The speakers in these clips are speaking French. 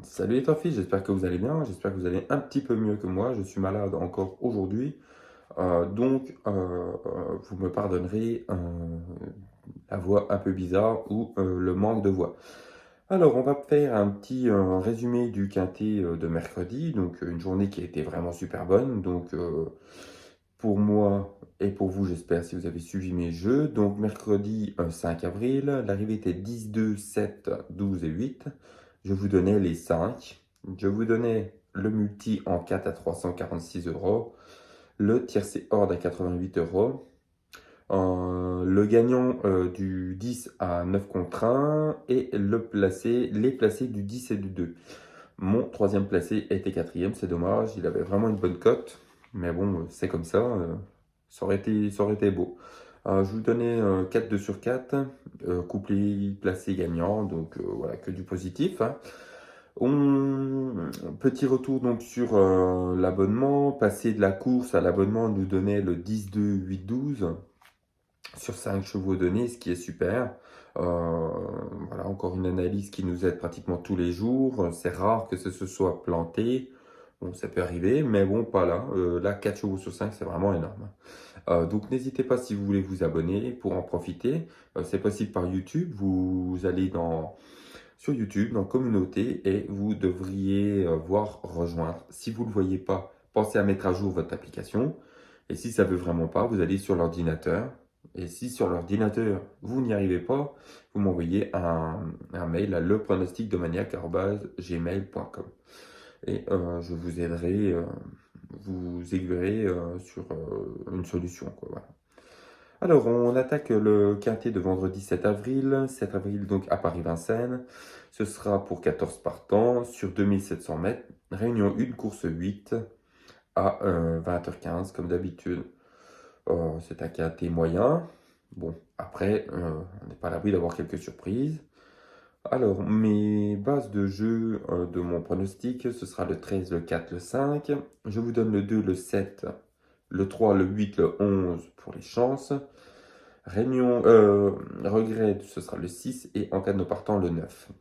Salut les trois filles, j'espère que vous allez bien, j'espère que vous allez un petit peu mieux que moi. Je suis malade encore aujourd'hui. Vous me pardonnerez la voix un peu bizarre ou le manque de voix. Alors, on va faire un petit résumé du quintet de mercredi, donc une journée qui a été vraiment super bonne. Pour moi et pour vous, j'espère, si vous avez suivi mes jeux. Donc, mercredi 5 avril, l'arrivée était 10, 2, 7, 12 et 8. Je vous donnais les 5. Je vous donnais le multi en 4 à 346 euros. Le tiercé hors à 88 euros. Le gagnant du 10 à 9 contre 1 et les placés du 10 et du 2. Mon troisième placé était quatrième, c'est dommage, il avait vraiment une bonne cote, mais bon, c'est comme ça, ça aurait été beau. Je vous donnais 4 2 sur 4, couplé, placé, gagnant, donc voilà, que du positif, hein. Petit retour donc sur l'abonnement, passer de la course à l'abonnement nous donnait le 10 2 8 12 sur 5 chevaux donnés, ce qui est super. Voilà, encore une analyse qui nous aide pratiquement tous les jours. C'est rare que ce se soit planté. Bon, ça peut arriver, mais bon, pas là. Là, 4 chevaux sur 5, c'est vraiment énorme. Donc, n'hésitez pas si vous voulez vous abonner pour en profiter. C'est possible par YouTube. Vous allez sur YouTube, dans Communauté, et vous devriez voir rejoindre. Si vous ne le voyez pas, pensez à mettre à jour votre application. Et si ça ne veut vraiment pas, vous allez sur l'ordinateur. Et si sur l'ordinateur, vous n'y arrivez pas, vous m'envoyez un mail à lepronosticdomaniac@gmail.com. Et je vous aiderai, vous aiguillerai sur une solution, quoi, voilà. Alors, on attaque le quintet de vendredi 7 avril. 7 avril, donc à Paris-Vincennes. Ce sera pour 14 partants sur 2700 mètres. Réunion 1, course 8 à 20h15, comme d'habitude. C'est un quintet moyen. Bon, après, on n'est pas à l'abri d'avoir quelques surprises. Alors, mes bases de jeu de mon pronostic, ce sera le 13, le 4, le 5. Je vous donne le 2, le 7, le 3, le 8, le 11 pour les chances. Regret, ce sera le 6 et en cas de nos partants, le 9.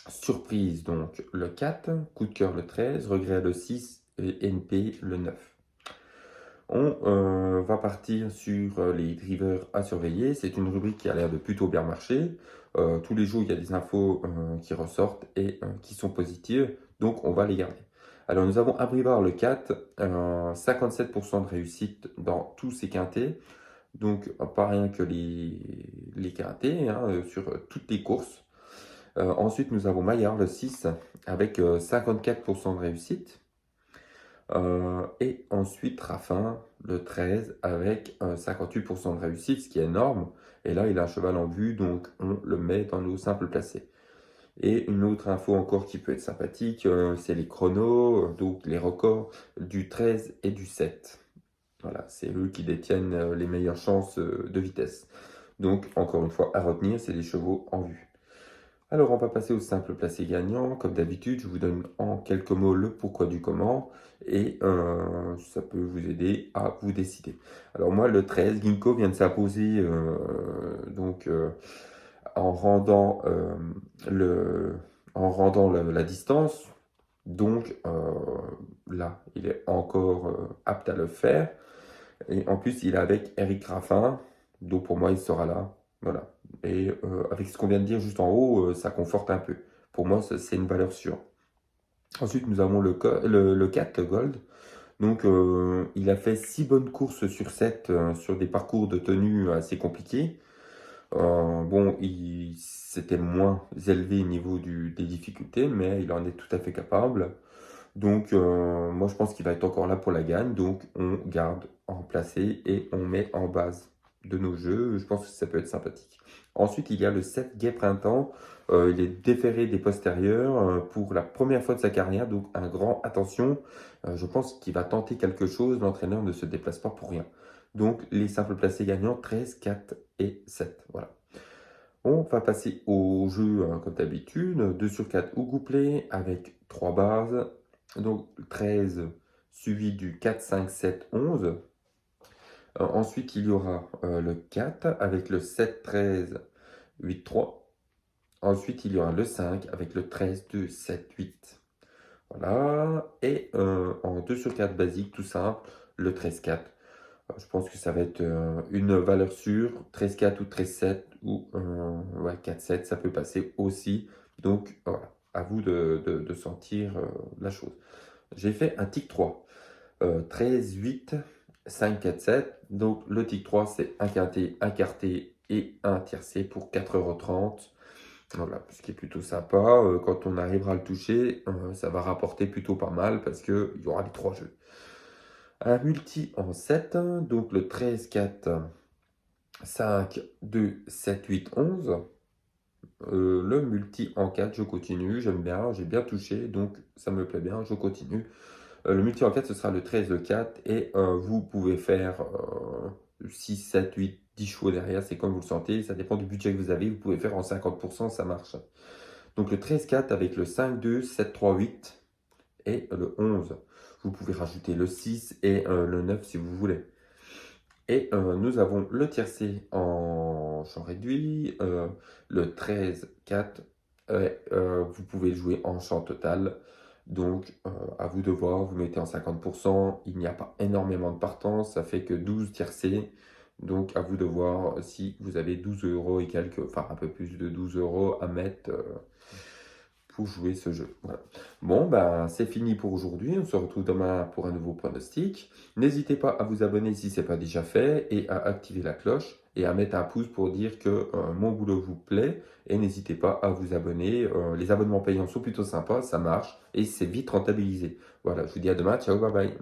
Surprise, donc le 4, coup de cœur le 13, regret le 6 et NP le 9. On va partir sur les drivers à surveiller. C'est une rubrique qui a l'air de plutôt bien marcher. Tous les jours, il y a des infos qui ressortent et qui sont positives, donc on va les garder. Alors, nous avons Abrivard le 4, 57% de réussite dans tous ces quintés. Donc, pas rien que les quintés, hein, sur toutes les courses. Ensuite, nous avons Maillard, le 6, avec 54% de réussite. Et ensuite, Raffin, le 13, avec 58% de réussite, ce qui est énorme. Et là, il a un cheval en vue, donc on le met dans nos simples placés. Et une autre info encore qui peut être sympathique, c'est les chronos, donc les records du 13 et du 7. Voilà, c'est eux qui détiennent les meilleures chances de vitesse. Donc, encore une fois, à retenir, c'est les chevaux en vue. Alors, on va passer au simple placé gagnant. Comme d'habitude, je vous donne en quelques mots le pourquoi du comment et ça peut vous aider à vous décider. Alors, moi, le 13, Ginkgo vient de s'imposer en rendant, la distance. Donc, là, il est encore apte à le faire. Et en plus, il est avec Eric Raffin, donc pour moi, il sera là. Voilà. Et avec ce qu'on vient de dire juste en haut, ça conforte un peu. Pour moi, c'est une valeur sûre. Ensuite, nous avons le 4, le Gold. Donc, il a fait 6 bonnes courses sur 7 sur des parcours de tenue assez compliqués. Bon, c'était moins élevé au niveau des difficultés, mais il en est tout à fait capable. Donc, moi, je pense qu'il va être encore là pour la gagne. Donc, on garde en placé et on met en base de nos jeux. Je pense que ça peut être sympathique. Ensuite, il y a le 7 Gai Printemps. Il est déféré des postérieurs pour la première fois de sa carrière. Donc, un grand attention. Je pense qu'il va tenter quelque chose. L'entraîneur ne se déplace pas pour rien. Donc, les simples placés gagnants 13, 4 et 7. Voilà. On va passer au jeu comme d'habitude, 2 sur 4 ou couplet avec 3 bases. Donc 13 suivi du 4, 5, 7, 11. Ensuite, il y aura le 4 avec le 7, 13, 8, 3. Ensuite, il y aura le 5 avec le 13, 2, 7, 8. Voilà. Et en 2 sur 4 basique, tout simple, le 13, 4. Je pense que ça va être une valeur sûre, 13-4 ou 13-7 ou ouais, 4-7, ça peut passer aussi. Donc voilà, à vous de sentir la chose. J'ai fait un tic 3, 13, 8, 5, 4, 7. Donc le tic 3, c'est un quinté, un quarté et un tiercé pour 4,30 €. Voilà, ce qui est plutôt sympa. Quand on arrivera à le toucher, ça va rapporter plutôt pas mal parce qu'il y aura les 3 jeux. Un multi en 7, donc le 13, 4, 5, 2, 7, 8, 11. Le multi en 4, je continue, j'aime bien, j'ai bien touché, donc ça me plaît bien, je continue. Le multi en 4, ce sera le 13, le 4, et vous pouvez faire 6, 7, 8, 10 chevaux derrière, c'est comme vous le sentez, ça dépend du budget que vous avez, vous pouvez faire en 50%, ça marche. Donc le 13, 4 avec le 5, 2, 7, 3, 8 et le 11. Vous pouvez rajouter le 6 et le 9 si vous voulez. Et nous avons le tiercé en champ réduit, le 13, 4, vous pouvez le jouer en champ total. Donc, à vous de voir, vous mettez en 50%, il n'y a pas énormément de partants, ça fait que 12 tiercés. Donc, à vous de voir si vous avez 12 € et quelques, enfin un peu plus de 12 € à mettre pour jouer ce jeu. Voilà. Bon, ben, c'est fini pour aujourd'hui. On se retrouve demain pour un nouveau pronostic. N'hésitez pas à vous abonner si ce n'est pas déjà fait et à activer la cloche et à mettre un pouce pour dire que mon boulot vous plaît. Et n'hésitez pas à vous abonner. Les abonnements payants sont plutôt sympas, ça marche et c'est vite rentabilisé. Voilà, je vous dis à demain. Ciao, bye bye.